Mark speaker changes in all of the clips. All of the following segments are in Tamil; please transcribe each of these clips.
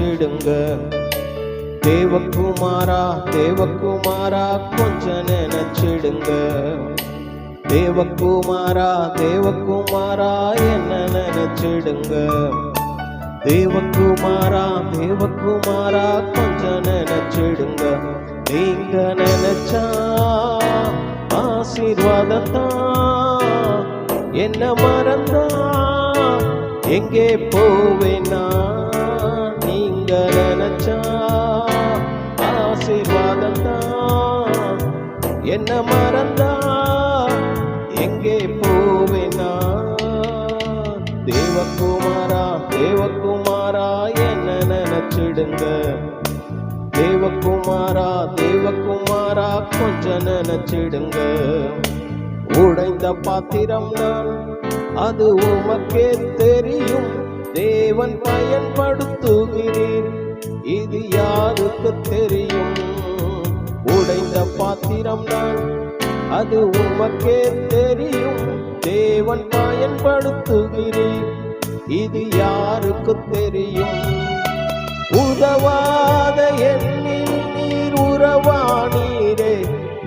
Speaker 1: நினைச்சிடுங்க. தேவகுமாரா தேவகுமாரா கொஞ்சம் நினைச்சிடுங்க. தேவகுமாரா தேவகுமாரா என்ன நினைச்சிடுங்க. தேவகுமாரா தேவகுமாரா கொஞ்சம் நினைச்சிடுங்க. நீங்க நினைச்சா ஆசீர்வாதத்தான், என்ன மறந்தா எங்கே போவேனா. நீங்க நினைச்சா ஆசீர்வாதத்தான், என்ன மறந்தா எங்கே போவேனா. தேவகுமாரா தேவகுமாரா என்ன நினைச்சிடுங்க. தேவகுமாரா தேவகுமாரா கொஞ்சம் நினைச்சிடுங்க. உடைந்த பாத்திரம் நான், அது உமக்கே தெரியும். தேவன் பயன்படுத்துகிறீர், இது யாருக்கு தெரியும். உடைந்த பாத்திரம் நான், அது உமக்கே தெரியும். தேவன் பயன்படுத்துகிறீர், இது யாருக்கு தெரியும். உதவாத எண்ணில் நீர் உறவானீரே,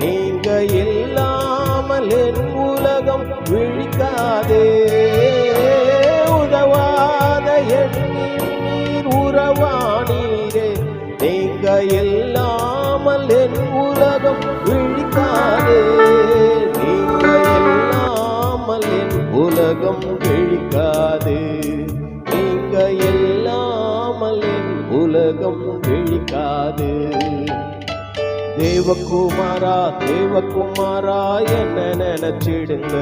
Speaker 1: நீங்க இல்லாமல் என் உலகம் விழிக்காதே. உதவாத எண்ணில் நீர் உறவானீரே, நீங்க இல்லாமல் என் உலகம் விழிக்காதே. நீங்க இல்லாமல் என் உலகம் விழிக்காது. நீங்க இல்லாமல் என் உலகம் விழிக்காது. தேவகுமாரா தேவகுமாரா என்ன நினைச்சிடுங்க.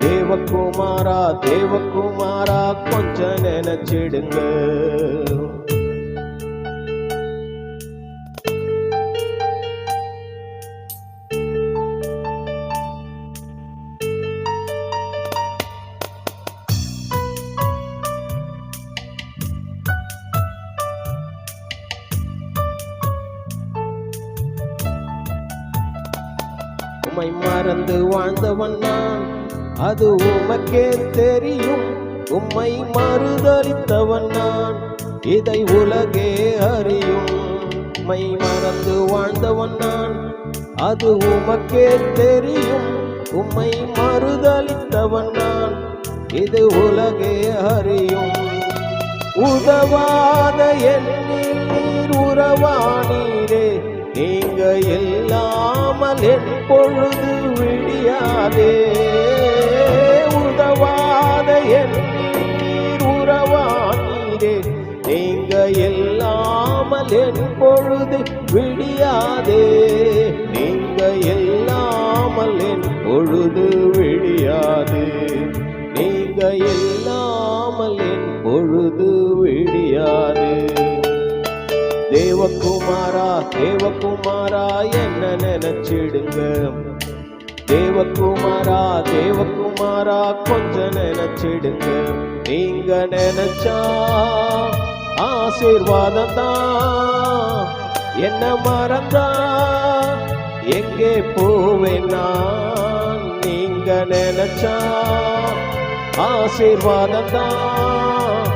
Speaker 1: தேவகுமாரா தேவகுமாரா கொஞ்சம் நினைச்சிடுங்க. உம்மை மறந்து வாழ்ந்தவன் நான், அது உமக்கே தெரியும். உம்மை மறுதலித்தவன் நான், இதை உலகே அறியும். உம்மை மறந்து வாழ்ந்தவன் நான், அது உமக்கே தெரியும். உம்மை மறுதலித்தவன் நான், இது உலகே அறியும். உதவாத எண்ணில் நீர் உறவானீரே, நீங்க இல்லாமல் என் பொழுது விடியாதே. உதவாத எண்ணில் நீர் உறவானீரே, நீங்க இல்லாமல் என் பொழுது விடியாதே. நீங்க இல்லாமல் என் பொழுது விடியாது. நீங்க இல்லாமல் என் பொழுது விடியாது. தேவகுமாரா தேவகுமாரா என்ன நினைச்சிடுங்க. தேவகுமாரா தேவகுமாரா கொஞ்சம் நினைச்சிடுங்க. நீங்க நினைச்சா ஆசீர்வாதம் தான், என்ன மறந்தா எங்கே போவேனா. நீங்க நினைச்சா ஆசீர்வாதம் தான்,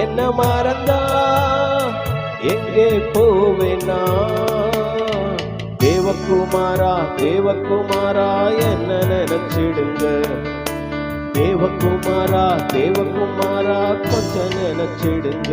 Speaker 1: என்ன மறந்தா எங்கே போவேனா. தேவகுமாரா தேவகுமாரா என்ன நினைச்சிடுங்க. தேவகுமாரா தேவகுமாரா கொஞ்சம் நினைச்சிடுங்க.